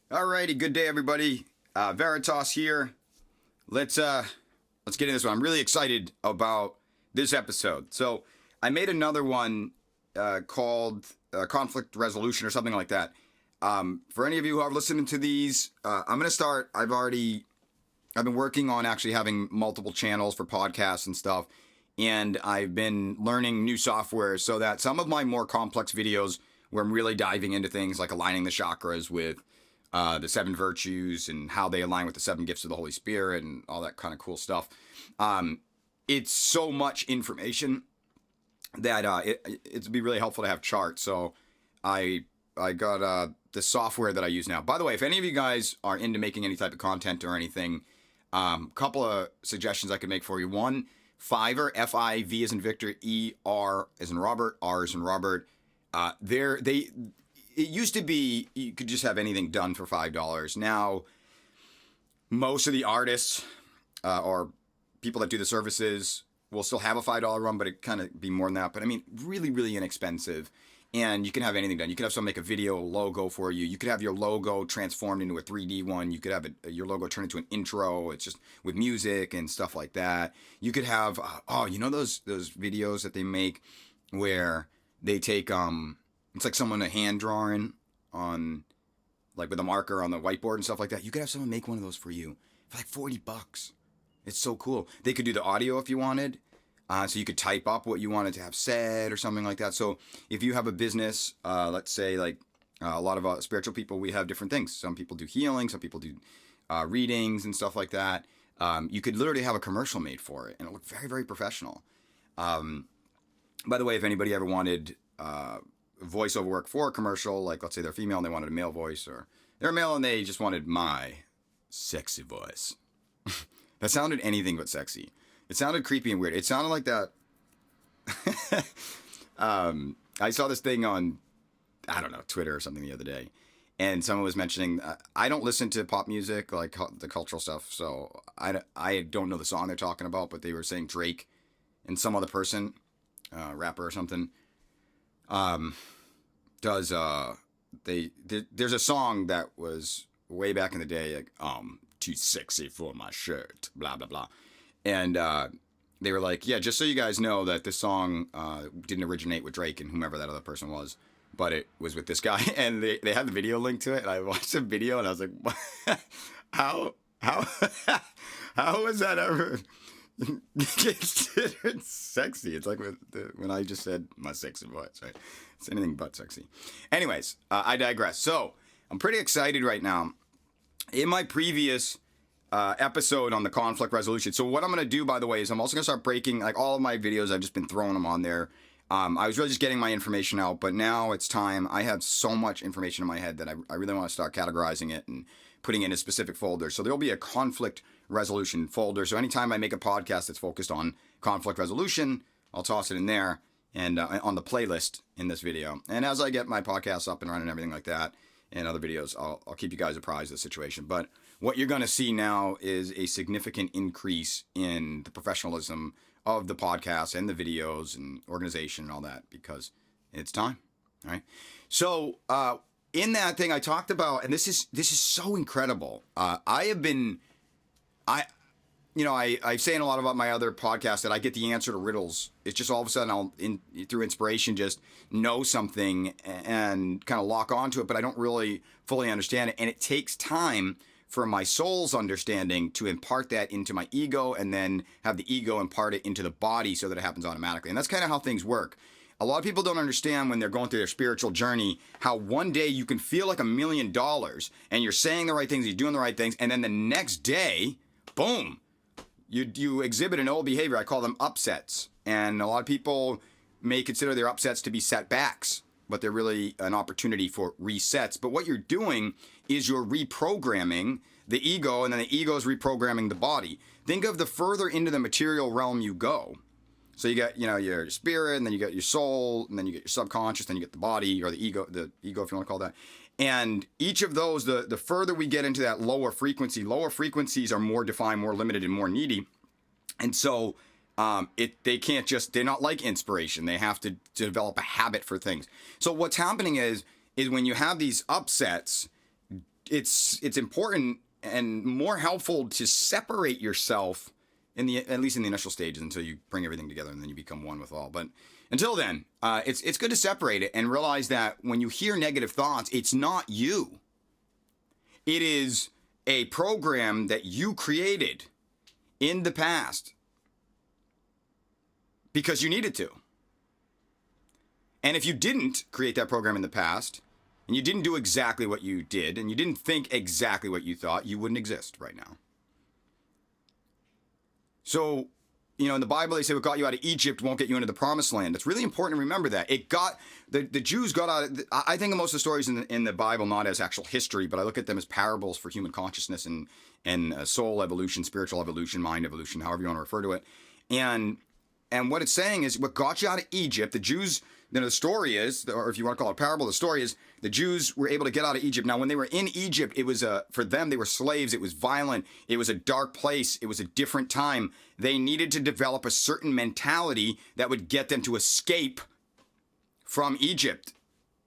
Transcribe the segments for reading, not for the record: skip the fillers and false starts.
Alrighty, good day, everybody. Veritas here. Let's get into this one. I'm really excited about this episode. So I made another one called conflict resolution or something like that. For any of you who are listening to these, I'm gonna start. I've been working on actually having multiple channels for podcasts and stuff, and I've been learning new software so that some of my more complex videos, where I'm really diving into things like aligning the chakras with the seven virtues and how they align with the seven gifts of the Holy Spirit and all that kind of cool stuff. It's so much information that it'd be really helpful to have charts. So I got the software that I use now. By the way, if any of you guys are into making any type of content or anything, couple of suggestions I could make for you. One, Fiverr, F-I-V as in Victor, E-R as in Robert, R as in Robert. It used to be you could just have anything done for $5. Now, most of the artists or people that do the services will still have a $5 run, but it kind of be more than that. But I mean, really, really inexpensive. And you can have anything done. You could have someone make a video logo for you. You could have your logo transformed into a 3D one. You could have your logo turned into an intro. It's just with music and stuff like that. You could have, those videos that they make where they take it's like someone a hand drawing on, like with a marker on the whiteboard and stuff like that. You could have someone make one of those for you for like $40. It's so cool. They could do the audio if you wanted. So you could type up what you wanted to have said or something like that. So if you have a business, let's say like a lot of spiritual people, we have different things. Some people do healing. Some people do readings and stuff like that. You could literally have a commercial made for it and it look very, very professional. By the way, if anybody ever wanted voiceover work for a commercial, like let's say they're female and they wanted a male voice, or they're male and they just wanted my sexy voice. That sounded anything but sexy. It sounded creepy and weird. It sounded like that. I saw this thing on, I don't know, Twitter or something the other day, and someone was mentioning, I don't listen to pop music, like the cultural stuff, so I don't know the song they're talking about, but they were saying Drake and some other person, rapper or something, there's a song that was way back in the day, like, too sexy for my shirt, blah, blah, blah. And they were like, yeah, just so you guys know that this song didn't originate with Drake and whomever that other person was, but it was with this guy. And they had the video link to it. And I watched the video and I was like, how was that ever considered sexy? It's like when I just said my sexy voice, right? It's anything but sexy. Anyways, I digress. So I'm pretty excited right now. In my previous episode on the conflict resolution. So what I'm going to do, by the way, is I'm also going to start breaking, like all of my videos, I've just been throwing them on there. I was really just getting my information out, but now it's time. I have so much information in my head that I really want to start categorizing it and putting it in a specific folder. So there'll be a conflict resolution folder. So anytime I make a podcast that's focused on conflict resolution, I'll toss it in there and on the playlist in this video. And as I get my podcasts up and running and everything like that and other videos, I'll keep you guys apprised of the situation. But what you're going to see now is a significant increase in the professionalism of the podcast and the videos and organization and all that, because it's time. All right. So in that thing I talked about, and this is so incredible. I say in a lot about my other podcasts that I get the answer to riddles. It's just all of a sudden through inspiration, just know something and kind of lock onto it, but I don't really fully understand it. And it takes time for my soul's understanding to impart that into my ego and then have the ego impart it into the body so that it happens automatically. And that's kind of how things work. A lot of people don't understand when they're going through their spiritual journey how one day you can feel like $1 million and you're saying the right things, you're doing the right things, and then the next day, boom, you exhibit an old behavior. I call them upsets. And a lot of people may consider their upsets to be setbacks, but they're really an opportunity for resets. But what you're doing is you're reprogramming the ego, and then the ego is reprogramming the body. Think of the further into the material realm you go. So you got, your spirit, and then you got your soul, and then you get your subconscious, then you get the body, or the ego if you want to call that. And each of those, the further we get into that lower frequencies are more defined, more limited, and more needy. And so they're not like inspiration. They have to develop a habit for things. So what's happening is when you have these upsets, it's important and more helpful to separate yourself at least in the initial stages until you bring everything together and then you become one with all. But until then, it's good to separate it and realize that when you hear negative thoughts, it's not you. It is a program that you created in the past because you needed to. And if you didn't create that program in the past, and you didn't do exactly what you did, and you didn't think exactly what you thought, you wouldn't exist right now. So, in the Bible, they say what got you out of Egypt won't get you into the promised land. It's really important to remember that. The Jews got out of, I think of most of the stories in the Bible not as actual history, but I look at them as parables for human consciousness and soul evolution, spiritual evolution, mind evolution, however you want to refer to it. And what it's saying is what got you out of Egypt, the Jews, the story is, or if you want to call it a parable, the story is the Jews were able to get out of Egypt. Now, when they were in Egypt, it was for them, they were slaves. It was violent. It was a dark place. It was a different time. They needed to develop a certain mentality that would get them to escape from Egypt.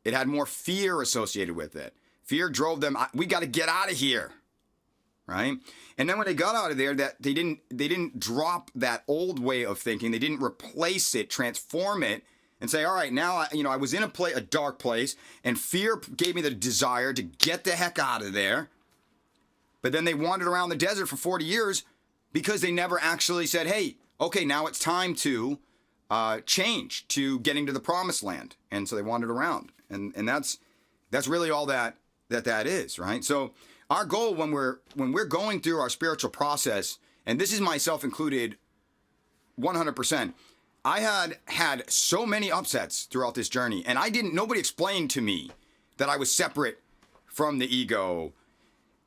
It had more fear associated with it. Fear drove them, we got to get out of here. Right? And then when they got out of there, that they didn't drop that old way of thinking. They didn't replace it, transform it, and say, all right, now I was in a dark place, and fear gave me the desire to get the heck out of there. But then they wandered around the desert for 40 years because they never actually said, hey, okay, now it's time to change to getting to the promised land. And so they wandered around, and that's really all that is, right? So our goal when we're going through our spiritual process, and this is myself included, 100%. I had so many upsets throughout this journey, and nobody explained to me that I was separate from the ego,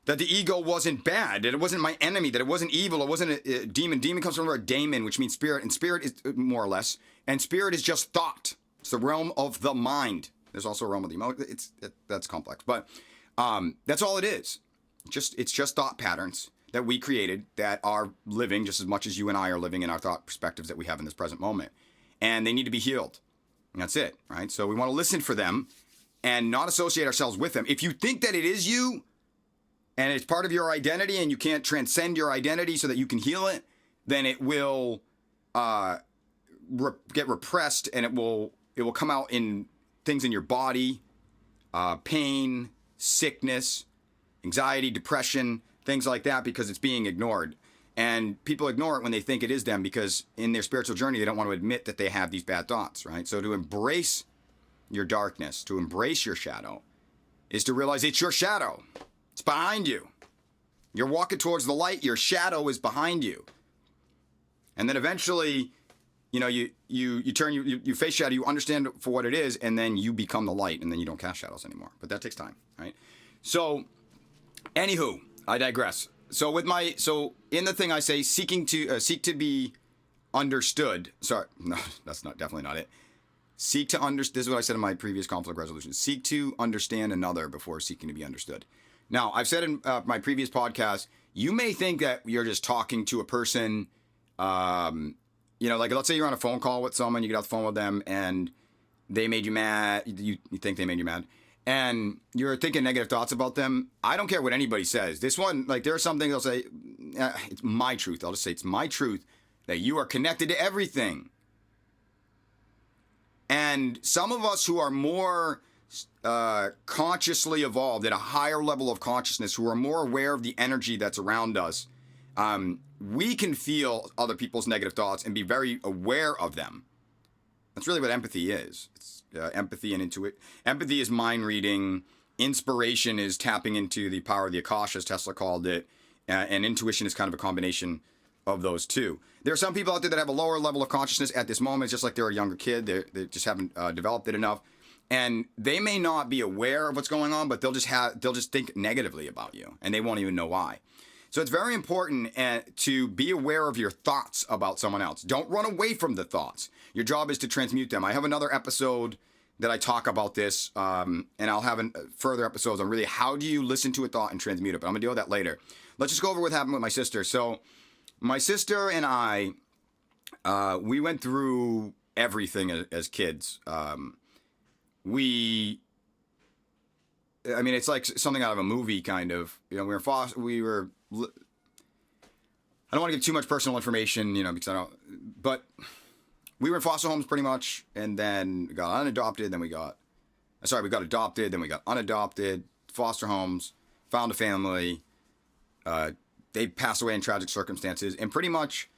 that the ego wasn't bad, that it wasn't my enemy, that it wasn't evil, it wasn't a demon. Demon comes from the word daemon, which means spirit, and spirit is more or less, and spirit is just thought. It's the realm of the mind. There's also a realm of the emotion. That's complex, but that's all it is. It's just thought patterns that we created that are living just as much as you and I are living in our thought perspectives that we have in this present moment. And they need to be healed. And that's it, right? So we want to listen for them and not associate ourselves with them. If you think that it is you and it's part of your identity and you can't transcend your identity so that you can heal it, then it will get repressed, and it will come out in things in your body, pain, sickness, anxiety, depression, things like that, because it's being ignored. And people ignore it when they think it is them, because in their spiritual journey, they don't want to admit that they have these bad thoughts, right? So to embrace your darkness, to embrace your shadow, is to realize it's your shadow. It's behind you. You're walking towards the light. Your shadow is behind you. And then eventually, you turn, you face shadow, you understand it for what it is, and then you become the light, and then you don't cast shadows anymore. But that takes time, right? So, anywho, I digress. So in the thing I say, seek to be understood. Sorry, no, that's definitely not it. Seek to understand. This is what I said in my previous conflict resolution. Seek to understand another before seeking to be understood. Now, I've said in my previous podcast, you may think that you're just talking to a person. Like let's say you're on a phone call with someone, you get off the phone with them, and they made you mad. You think they made you mad. And you're thinking negative thoughts about them. I don't care what anybody says. This one, there are some things they'll say, it's my truth. I'll just say it's my truth that you are connected to everything. And some of us who are more consciously evolved at a higher level of consciousness, who are more aware of the energy that's around us, we can feel other people's negative thoughts and be very aware of them. That's really what empathy is. It's empathy and Intuit. Empathy is mind reading. Inspiration is tapping into the power of the Akasha, as Tesla called it. And intuition is kind of a combination of those two. There are some people out there that have a lower level of consciousness at this moment. It's just like they're a younger kid. They just haven't developed it enough. And they may not be aware of what's going on, but they'll just think negatively about you, and they won't even know why. So it's very important to be aware of your thoughts about someone else. Don't run away from the thoughts. Your job is to transmute them. I have another episode that I talk about this, and I'll have further episodes on really how do you listen to a thought and transmute it. But I'm going to deal with that later. Let's just go over what happened with my sister. So my sister and I, we went through everything as kids. We I mean, it's like something out of a movie, kind of. You know, I don't want to give too much personal information, you know, because I don't. But we were in foster homes pretty much, and then we got unadopted. Then we got adopted. Then we got unadopted. Foster homes. Found a family. They passed away in tragic circumstances, and pretty much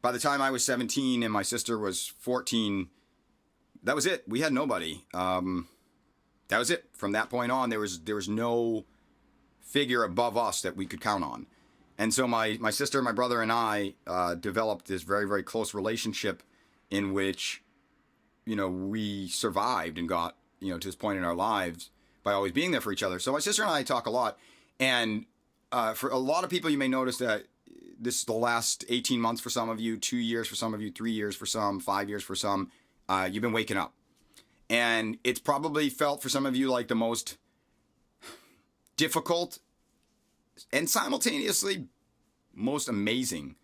by the time I was 17 and my sister was 14, that was it. We had nobody. That was it. From that point on, there was no figure above us that we could count on. And so my sister, my brother, and I developed this very, very close relationship in which, you know, we survived and got, you know, to this point in our lives by always being there for each other. So my sister and I talk a lot. And for a lot of people, you may notice that this is the last 18 months for some of you, 2 years for some of you, 3 years for some, 5 years for some, you've been waking up. And it's probably felt for some of you like the most difficult and simultaneously most amazing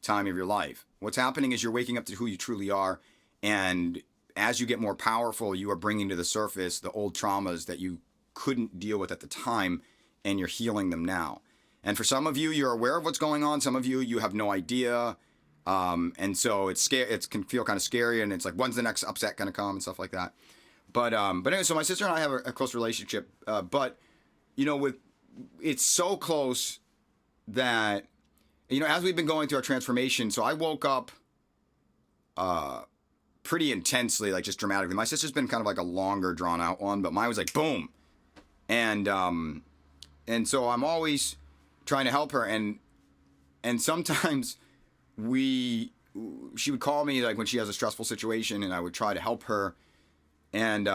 time of your life. What's happening is you're waking up to who you truly are, and as you get more powerful, you are bringing to the surface the old traumas that you couldn't deal with at the time, and you're healing them now. And for some of you, you're aware of what's going on. Some of you, you have no idea, and so it's scary. It can feel kind of scary, and it's like, when's the next upset going to come and stuff like that. But anyway, so my sister and I have a close relationship, but you know, it's so close that, you know, as we've been going through our transformation, so I woke up pretty intensely, like just dramatically. My sister's been kind of like a longer drawn out one, but mine was like boom. And so I'm always trying to help her, and sometimes she would call me like when she has a stressful situation, and I would try to help her and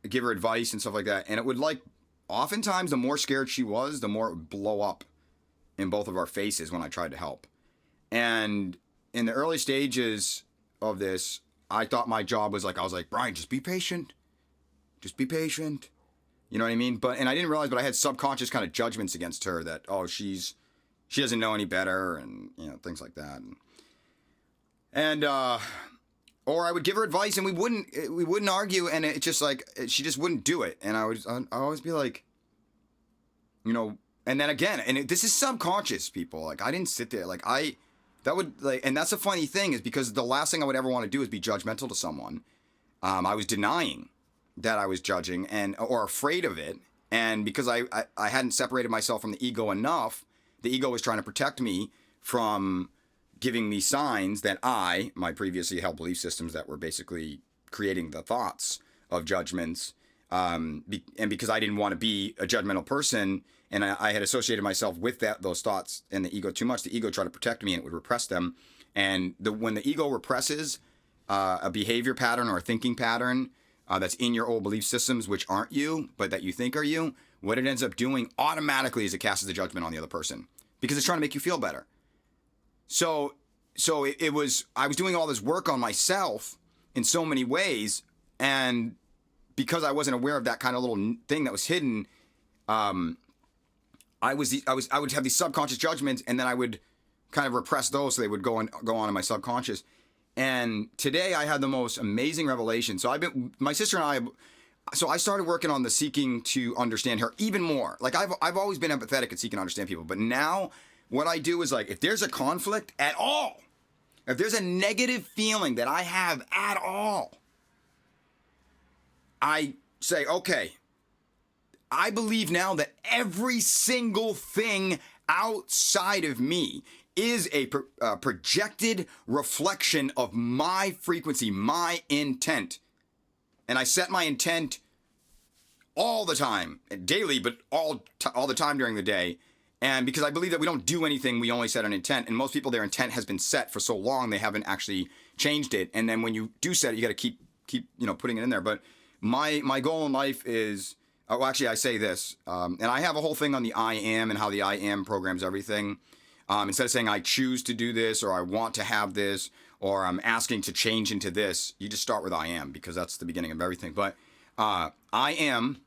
give her advice and stuff like that. And it would, like, oftentimes the more scared she was, the more it would blow up in both of our faces when I tried to help. And in the early stages of this, I thought my job was like, I was like, Brian, just be patient. Just be patient. You know what I mean? And I didn't realize, but I had subconscious kind of judgments against her that, oh, she doesn't know any better, and, you know, things like that. Or I would give her advice and we wouldn't argue, and it just like, she just wouldn't do it. And I always be like, you know, and then again, and this is subconscious, people. Like, I didn't sit there. Like, and that's a funny thing, is because the last thing I would ever want to do is be judgmental to someone. I was denying that I was judging or afraid of it. And because I hadn't separated myself from the ego enough, the ego was trying to protect me from giving me signs that my previously held belief systems that were basically creating the thoughts of judgments, and because I didn't want to be a judgmental person, and I had associated myself with those thoughts and the ego too much, the ego tried to protect me and it would repress them. And when the ego represses a behavior pattern or a thinking pattern that's in your old belief systems, which aren't you, but that you think are you, what it ends up doing automatically is it casts a judgment on the other person because it's trying to make you feel better. So I was doing all this work on myself in so many ways, and because I wasn't aware of that kind of little thing that was hidden, I would have these subconscious judgments, and then I would kind of repress those so they would go on in my subconscious. And today I had the most amazing revelation. So my sister and I started working on the seeking to understand her even more. Like, I've always been empathetic and seeking to understand people, but now what I do is, like, if there's a conflict at all, if there's a negative feeling that I have at all, I say, okay, I believe now that every single thing outside of me is a projected reflection of my frequency, my intent. And I set my intent all the time, daily, but all the time during the day. And because I believe that we don't do anything, we only set an intent. And most people, their intent has been set for so long, they haven't actually changed it. And then when you do set it, you got to keep putting it in there. But my goal in life is, actually I say this, and I have a whole thing on the I am and how the I am programs everything. Instead of saying I choose to do this, or I want to have this, or I'm asking to change into this, you just start with I am, because that's the beginning of everything. But I am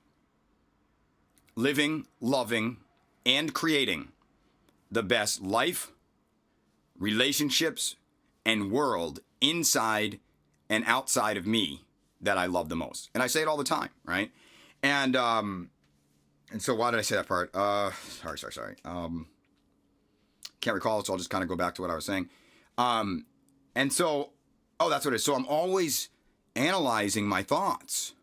living, loving, and creating the best life, relationships, and world inside and outside of me that I love the most. And I say it all the time, right? And so why did I say that part? Sorry. Can't recall, so I'll just kind of go back to what I was saying. And so, that's what it is. So I'm always analyzing my thoughts.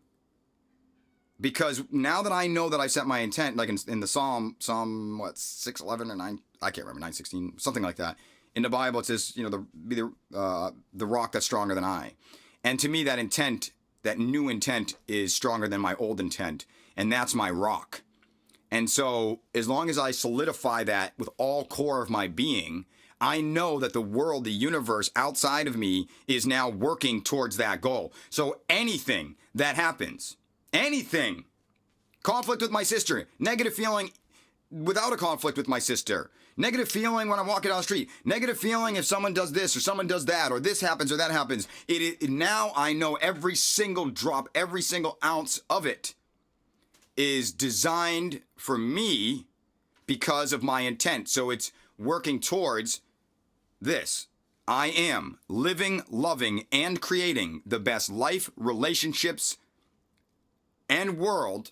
Because now that I know that I set my intent, like in the Psalm 6:11 or 9, I can't remember, 9:16, something like that. In the Bible, it says, be the rock that's stronger than I. And to me, that intent, that new intent is stronger than my old intent. And that's my rock. And so as long as I solidify that with all core of my being, I know that the world, the universe outside of me is now working towards that goal. So anything that happens, anything, conflict with my sister, negative feeling without a conflict with my sister, negative feeling when I'm walking down the street, negative feeling if someone does this or someone does that or this happens or that happens. Now I know every single drop, every single ounce of it is designed for me because of my intent. So it's working towards this. I am living, loving, and creating the best life, relationships, and world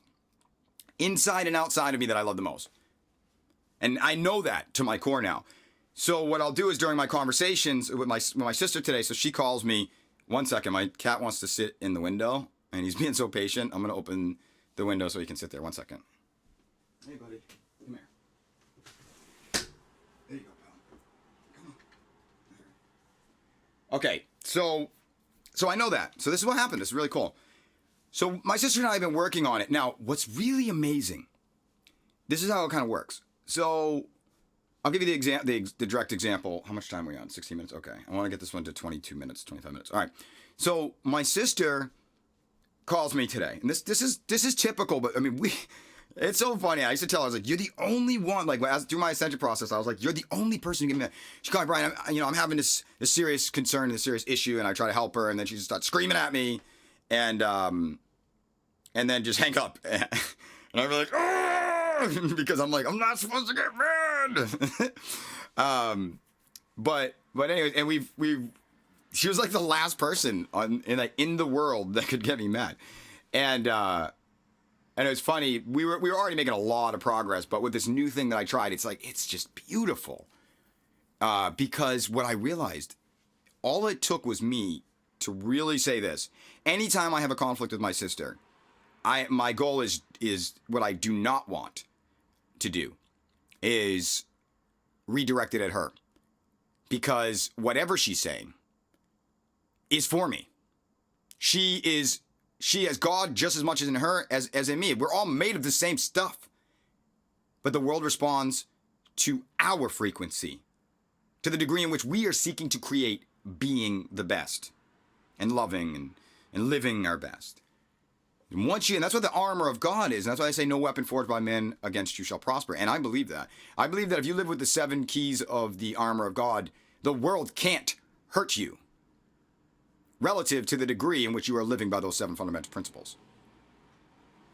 inside and outside of me that I love the most. And I know that to my core now. So what I'll do is during my conversations with my sister today, so she calls me, one second, my cat wants to sit in the window, and he's being so patient. I'm going to open the window so he can sit there. 1 second. Hey, buddy. Come here. There you go, pal. Come on. Okay, so I know that. So this is what happened. This is really cool. So my sister and I have been working on it. Now, what's really amazing, this is how it kind of works. So I'll give you the direct example. How much time are we on? 16 minutes? Okay. I want to get this one to 22 minutes, 25 minutes. All right. So my sister calls me today. And this is typical, but I mean, it's so funny. I used to tell her, I was like, you're the only one, like through my ascension process, I was like, you're the only person who give me that. She called me, Brian, I'm having this serious concern, this serious issue, and I try to help her, and then she just starts screaming at me, and then just hang up. And I'm like, oh, because I'm like, I'm not supposed to get mad. But anyways, and she was like the last person in the world that could get me mad. And it was funny. We were already making a lot of progress, but with this new thing that I tried, it's just beautiful. Because what I realized, all it took was me to really say this. Anytime I have a conflict with my sister, my goal is what I do not want to do is redirect it at her. Because whatever she's saying is for me. She has God just as much as in her as in me. We're all made of the same stuff. But the world responds to our frequency, to the degree in which we are seeking to create being the best and loving and living our best. And that's what the armor of God is. And that's why I say no weapon forged by men against you shall prosper. And I believe that. I believe that if you live with the 7 keys of the armor of God, the world can't hurt you relative to the degree in which you are living by those 7 fundamental principles.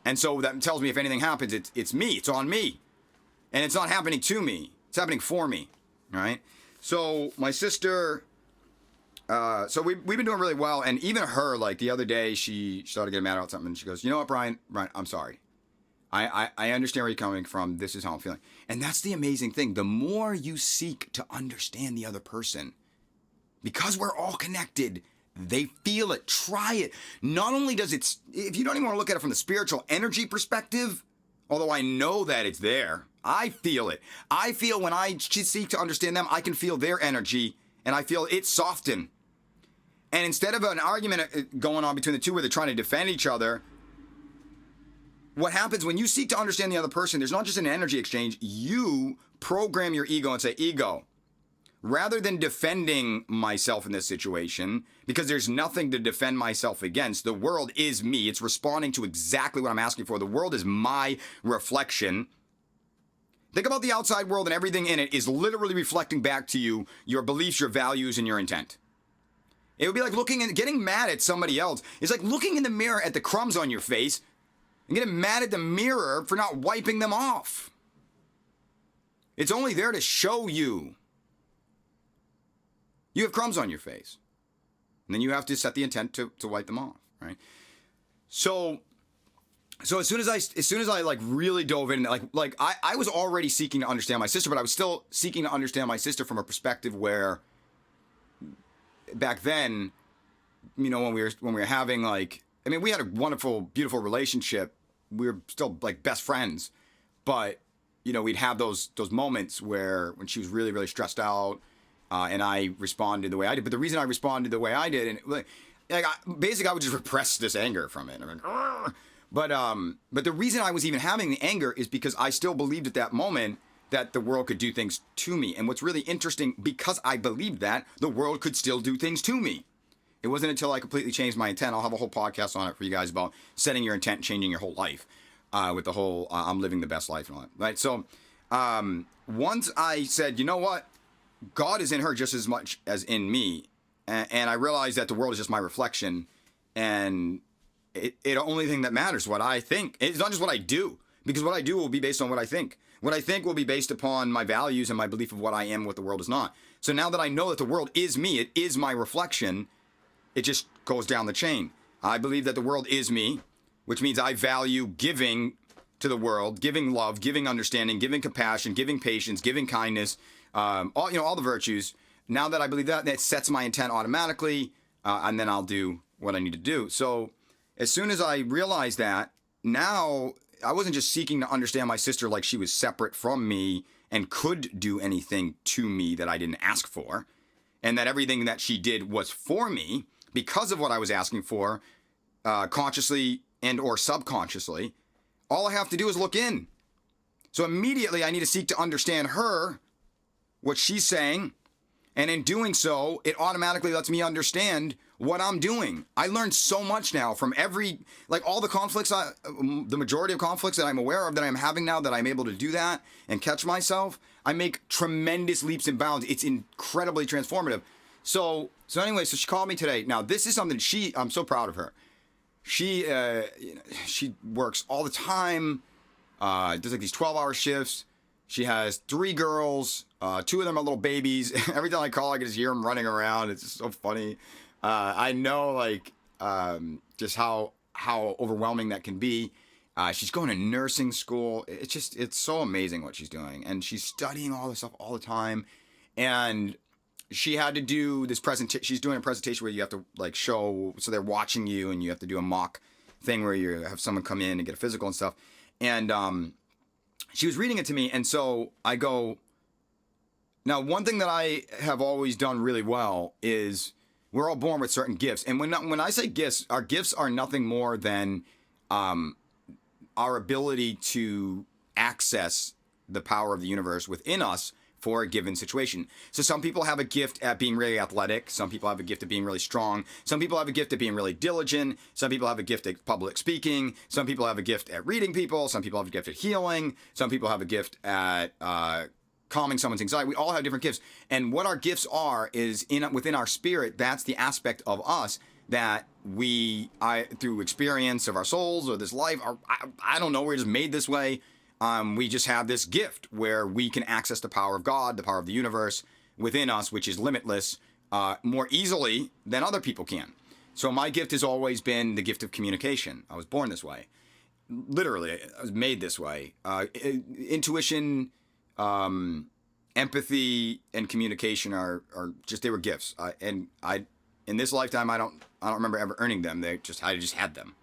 And so that tells me if anything happens, it's me. It's on me. And it's not happening to me. It's happening for me. All right? So my sister... so we've been doing really well, and even her, like the other day, she started getting mad about something, and she goes, you know what, Brian, I'm sorry. I understand where you're coming from. This is how I'm feeling. And that's the amazing thing. The more you seek to understand the other person, because we're all connected, they feel it. Try it. Not only does it, if you don't even want to look at it from the spiritual energy perspective, although I know that it's there, I feel it. I feel when I seek to understand them, I can feel their energy, and I feel it soften. And instead of an argument going on between the two where they're trying to defend each other, what happens when you seek to understand the other person, there's not just an energy exchange. You program your ego and say, ego, rather than defending myself in this situation, because there's nothing to defend myself against, the world is me. It's responding to exactly what I'm asking for. The world is my reflection. Think about the outside world, and everything in it is literally reflecting back to you your beliefs, your values, and your intent. It would be like getting mad at somebody else. It's like looking in the mirror at the crumbs on your face and getting mad at the mirror for not wiping them off. It's only there to show you. You have crumbs on your face. And then you have to set the intent to wipe them off, right? So So as soon as I like really dove in, I was already seeking to understand my sister, but I was still seeking to understand my sister from a perspective where back then, when we were having we had a wonderful, beautiful relationship. We were still like best friends, but we'd have those moments when she was really, really stressed out, and I responded the way I did. But the reason I responded the way I did, and basically I would just repress this anger from it. But the reason I was even having the anger is because I still believed at that moment that the world could do things to me. And what's really interesting, because I believed that, the world could still do things to me. It wasn't until I completely changed my intent. I'll have a whole podcast on it for you guys about setting your intent and changing your whole life, with the whole I'm living the best life and all that. Right? So once I said, you know what? God is in her just as much as in me. And I realized that the world is just my reflection. And the only thing that matters is what I think. It's not just what I do, because what I do will be based on what I think. What I think will be based upon my values and my belief of what I am, what the world is not. So now that I know that the world is me, it is my reflection, it just goes down the chain. I believe that the world is me, which means I value giving to the world, giving love, giving understanding, giving compassion, giving patience, giving kindness, all the virtues. Now that I believe that sets my intent automatically, and then I'll do what I need to do. So as soon as I realized that, now I wasn't just seeking to understand my sister like she was separate from me and could do anything to me that I didn't ask for, and that everything that she did was for me because of what I was asking for, consciously and or subconsciously. All I have to do is look in. So immediately I need to seek to understand her, what she's saying, and in doing so, it automatically lets me understand what I'm doing. I learned so much now from all the conflicts, the majority of conflicts that I'm aware of that I'm having now, that I'm able to do that and catch myself. I make tremendous leaps and bounds. It's incredibly transformative. So anyway, she called me today. Now, this is something I'm so proud of her. She works all the time, does like these 12-hour shifts. She has 3 girls, 2 of them are little babies. Every time I call, I can just hear them running around. It's just so funny. I know just how overwhelming that can be. She's going to nursing school. It's so amazing what she's doing. And she's studying all this stuff all the time. And she had to do this presentation. She's doing a presentation where you have to show, so they're watching you and you have to do a mock thing where you have someone come in and get a physical and stuff. And she was reading it to me. And so I go, now one thing that I have always done really well is we're all born with certain gifts. And when I say gifts, our gifts are nothing more than our ability to access the power of the universe within us for a given situation. So some people have a gift at being really athletic. Some people have a gift at being really strong. Some people have a gift at being really diligent. Some people have a gift at public speaking. Some people have a gift at reading people. Some people have a gift at healing. Some people have a gift at calming someone's anxiety. We all have different gifts. And what our gifts are is within our spirit, that's the aspect of us that through experience of our souls or this life, I don't know, we're just made this way. We just have this gift where we can access the power of God, the power of the universe within us, which is limitless, more easily than other people can. So my gift has always been the gift of communication. I was born this way. Literally, I was made this way. Intuition, empathy, and communication are just, they were gifts. In this lifetime, I don't remember ever earning them. I just had them.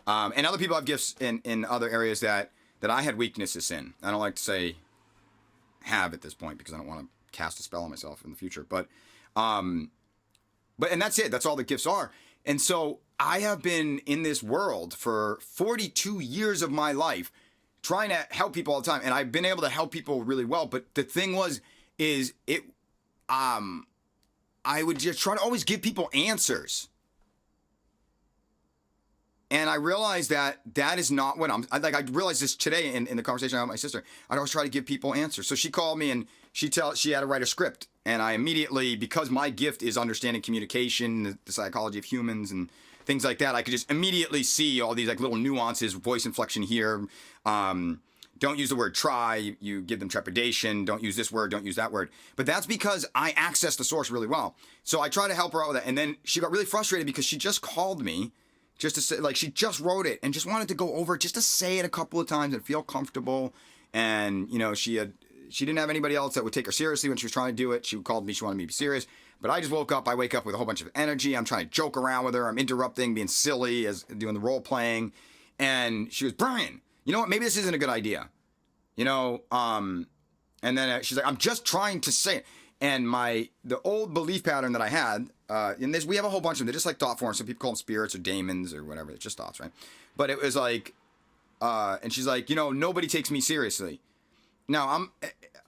And other people have gifts in other areas that I had weaknesses in. I don't like to say have at this point because I don't want to cast a spell on myself in the future. But and that's it. That's all the gifts are. And so I have been in this world for 42 years of my life trying to help people all the time. And I've been able to help people really well. But the thing I would just try to always give people answers. And I realized that is not what I realized this today in the conversation I had with my sister. I'd always try to give people answers. So she called me and she had to write a script. And I immediately, because my gift is understanding communication, the psychology of humans and things like that, I could just immediately see all these little nuances, voice inflection here. Don't use the word try, you give them trepidation. Don't use this word, don't use that word. But that's because I access the source really well. So I try to help her out with that. And then she got really frustrated because she just called me just to say, like, she just wrote it and just wanted to go over it, just to say it a couple of times and feel comfortable. And, you know, she didn't have anybody else that would take her seriously when she was trying to do it. She called me, she wanted me to be serious. But I just woke up, I wake up with a whole bunch of energy. I'm trying to joke around with her. I'm interrupting, being silly, as doing the role playing. And she goes, Brian, you know what? Maybe this isn't a good idea. You know, and then she's like, I'm just trying to say it. And the old belief pattern that I had, in this, we have a whole bunch of them. They're just like thought forms. Some people call them spirits or daemons or whatever. It's just thoughts, right? But it was like, and she's like, you know, nobody takes me seriously. Now,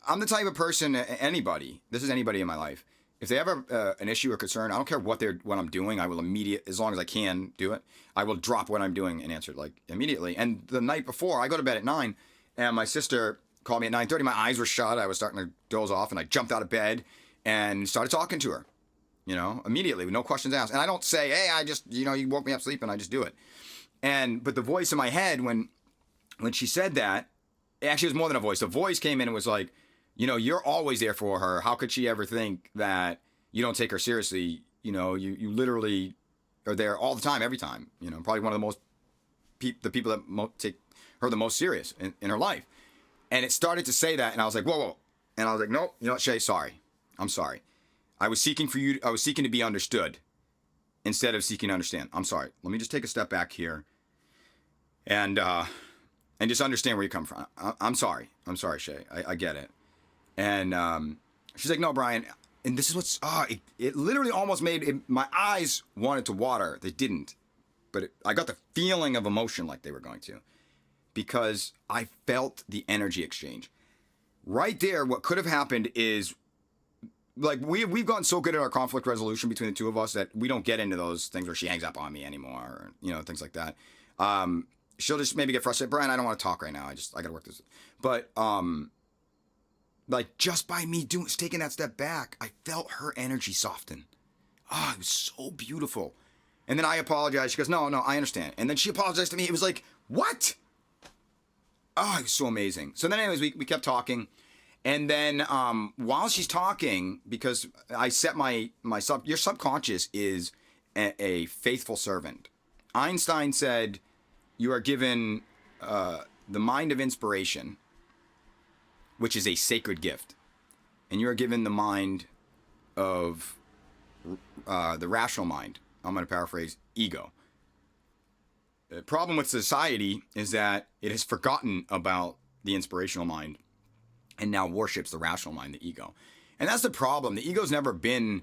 I'm the type of person, anybody, this is anybody in my life, if they have an issue or concern, I don't care what I'm doing, I will as long as I can do it, I will drop what I'm doing and answer it, like, immediately. And the night before, I go to bed at 9, and my sister called me at 9:30, my eyes were shut, I was starting to doze off, and I jumped out of bed and started talking to her, you know, immediately, with no questions asked. And I don't say, hey, I just, you know, you woke me up sleeping, I just do it. But the voice in my head, when she said that, actually, it was more than a voice. The voice came in and was like, you know, you're always there for her. How could she ever think that you don't take her seriously? You know, you literally are there all the time, every time. You know, probably one of the people that take her the most serious in her life. And it started to say that, and I was like, whoa. And I was like, nope, you know what, Shay, sorry. I'm sorry. I was seeking to be understood instead of seeking to understand. I'm sorry. Let me just take a step back here and just understand where you come from. I'm sorry. I'm sorry, Shay. I get it. And she's like, no, Brian. And this is what's, it literally almost made it, my eyes wanted to water. They didn't. But I got the feeling of emotion like they were going to. Because I felt the energy exchange. Right there, what could have happened is, like, we've gotten so good at our conflict resolution between the two of us that we don't get into those things where she hangs up on me anymore, or, you know, things like that. She'll just maybe get frustrated. Brian, I don't want to talk right now. I gotta work this. But, like, just by me taking that step back, I felt her energy soften. It was so beautiful. And then I apologized. She goes, no, I understand. And then she apologized to me. It was like, what? It was so amazing. So then anyways, we kept talking. And then while she's talking, because I set your subconscious is a faithful servant. Einstein said, you are given the mind of inspiration, which is a sacred gift. And you are given the mind of the rational mind. I'm going to paraphrase, ego. The problem with society is that it has forgotten about the inspirational mind and now worships the rational mind, the ego. And that's the problem. The ego's never been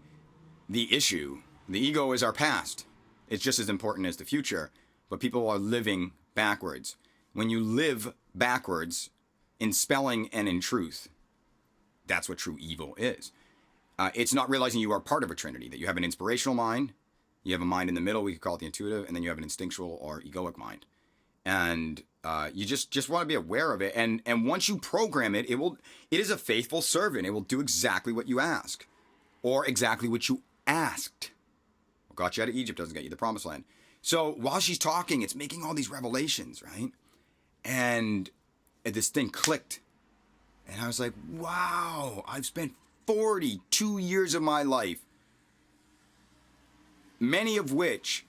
the issue. The ego is our past. It's just as important as the future. But people are living backwards. When you live backwards in spelling and in truth, that's what true evil is. It's not realizing you are part of a trinity, that you have an inspirational mind, you have a mind in the middle, we could call it the intuitive, and then you have an instinctual or egoic mind. And you just want to be aware of it. And once you program it, it is a faithful servant. It will do exactly what you ask, or exactly what you asked. What got you out of Egypt doesn't get you the promised land. So while she's talking, it's making all these revelations, right? And this thing clicked. And I was like, wow, I've spent 42 years of my life, many of which,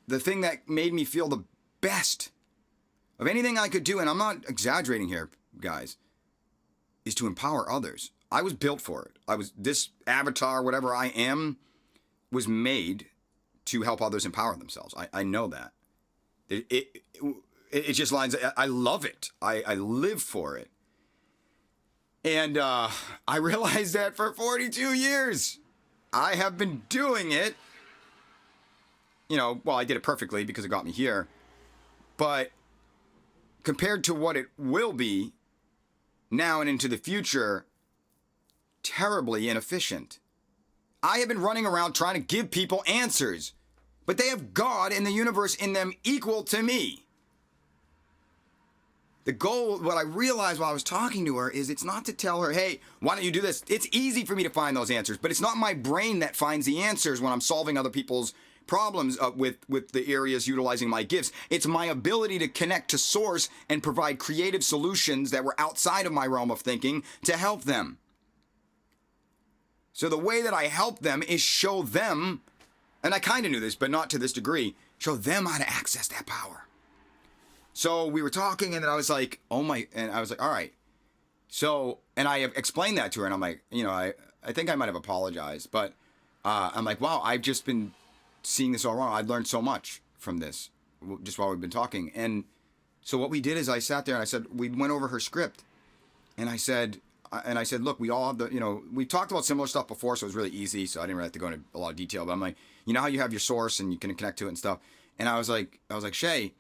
the thing that made me feel the best of anything I could do, and I'm not exaggerating here, guys, is to empower others. I was built for it. This avatar, whatever I am, was made to help others empower themselves. I know that. It just lines, I love it. I live for it. And I realized that for 42 years, I have been doing it. You know, well, I did it perfectly because it got me here. But compared to what it will be now and into the future, terribly inefficient. I have been running around trying to give people answers, but they have God and the universe in them equal to me. The goal, what I realized while I was talking to her, is it's not to tell her, hey, why don't you do this? It's easy for me to find those answers, but it's not my brain that finds the answers when I'm solving other people's problems with the areas utilizing my gifts. It's my ability to connect to source and provide creative solutions that were outside of my realm of thinking to help them. So the way that I help them is show them, and I kind of knew this, but not to this degree, Show them how to access that power. So we were talking, and then I was like, oh my, and I was like, all right. So, and I explained that to her, and I'm like, I think I might have apologized, but I'm like, wow, I've just been seeing this all wrong. I've learned so much from this just while we've been talking. And so what we did is I sat there and I said, we went over her script, and I said, look, we all have we talked about similar stuff before, so it was really easy, so I didn't really have to go into a lot of detail, but I'm like, how you have your source and you can connect to it and stuff. And I was like, Shay,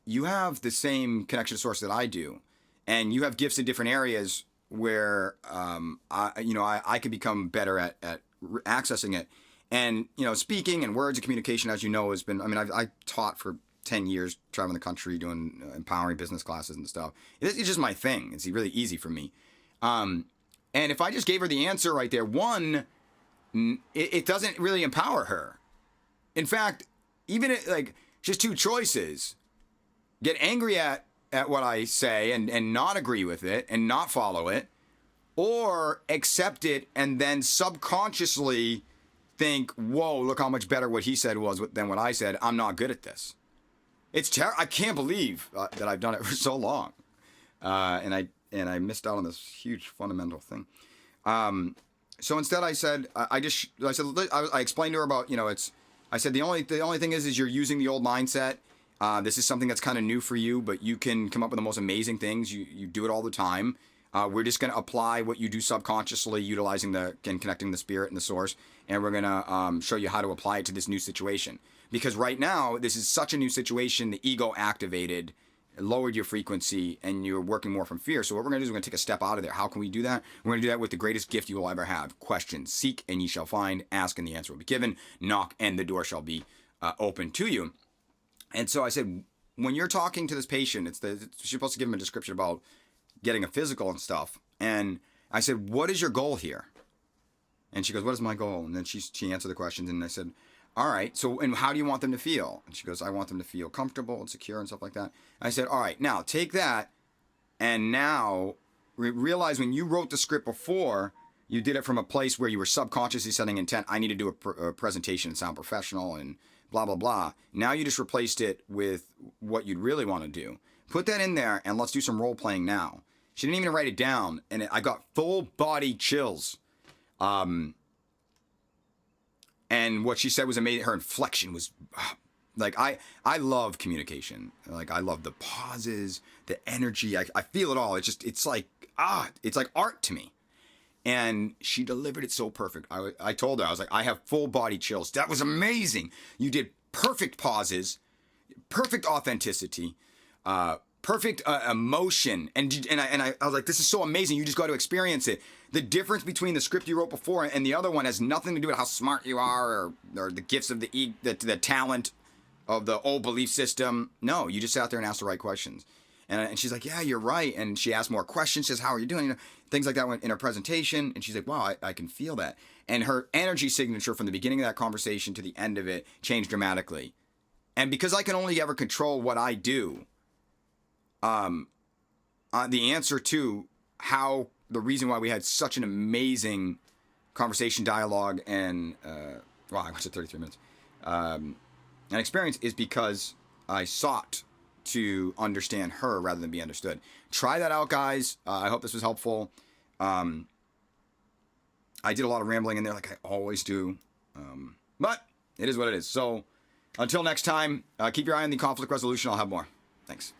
you have the same connection to source that I do, and you have gifts in different areas where I could become better at accessing it. And speaking and words and communication, as you know, has been. I mean, I taught for 10 years, traveling the country, doing empowering business classes and stuff. It's just my thing. It's really easy for me. And if I just gave her the answer right there, one, it doesn't really empower her. In fact, even just two choices: get angry at what I say and not agree with it and not follow it, or accept it and then subconsciously think, whoa, look how much better what he said was than what I said. I'm not good at this. It's terrible. I can't believe that I've done it for so long. And I missed out on this huge fundamental thing. So instead I said, I explained to her about, I said, the only thing is you're using the old mindset. This is something that's kind of new for you, but you can come up with the most amazing things. You do it all the time. We're just going to apply what you do subconsciously, utilizing and connecting the spirit and the source, and we're going to show you how to apply it to this new situation. Because right now, this is such a new situation, the ego activated, lowered your frequency, and you're working more from fear. So what we're going to do is we're going to take a step out of there. How can we do that? We're going to do that with the greatest gift you will ever have. Question: seek and ye shall find, ask and the answer will be given, knock and the door shall be open to you. And so I said, when you're talking to this patient, you're supposed to give them a description about getting a physical and stuff. And I said, what is your goal here? And she goes, what is my goal? And then she answered the questions, and I said, all right, so and how do you want them to feel? And she goes, I want them to feel comfortable and secure and stuff like that. I said, all right, now take that, and now realize when you wrote the script before, you did it from a place where you were subconsciously setting intent. I need to do a presentation and sound professional and blah, blah, blah. Now you just replaced it with what you'd really want to do. Put that in there, and let's do some role playing now. She didn't even write it down, and I got full body chills. And what she said was amazing. Her inflection was I love communication. I love the pauses, the energy. I feel it all. It's like art to me. And she delivered it so perfect. I told her, I was like, I have full body chills. That was amazing. You did perfect pauses, perfect authenticity, perfect emotion. And I was like, this is so amazing. You just got to experience it. The difference between the script you wrote before and the other one has nothing to do with how smart you are or the gifts of the talent of the old belief system. No, you just sat there and asked the right questions. And she's like, yeah, you're right. And she asked more questions. She says, how are you doing? Things like that went in her presentation. And she's like, wow, I can feel that. And her energy signature from the beginning of that conversation to the end of it changed dramatically. And because I can only ever control what I do, the answer to the reason why we had such an amazing conversation, dialogue, and I went to 33 minutes, an experience is because I sought to understand her rather than be understood. Try that out, guys. I hope this was helpful. I did a lot of rambling in there like I always do, but it is what it is. So until next time, keep your eye on the conflict resolution. I'll have more. Thanks.